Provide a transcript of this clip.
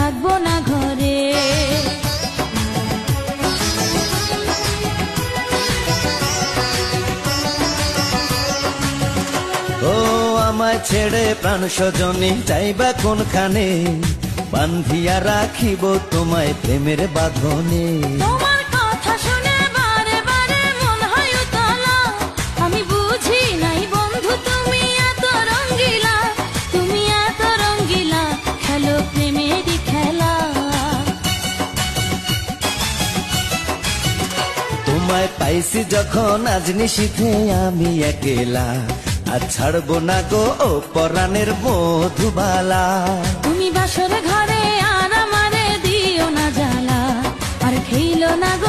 থাকবো না ঘরে। ও আমায় ছেড়ে প্রাণ স্বজনী যাইবা কোনখানে, বান্ধিয়া রাখিব তোমায় প্রেমের বাঁধনে। তোমার কথা শুনে বারে বারে মন হয় উতলা, আমি বুঝি নাই বন্ধু তুমি এত রঙ্গিলা, তুমি এত রঙ্গিলা, খেলো প্রেমেরই খেলা। তোমায় পাইছি যখন আজ নিশীথে আমি একেলা, আর ছাড়বো না গো ও পরাণের মধুবালা। তুমি বাসর ঘরে আর আমারে দিও না জ্বালা, আর খেইলো না গো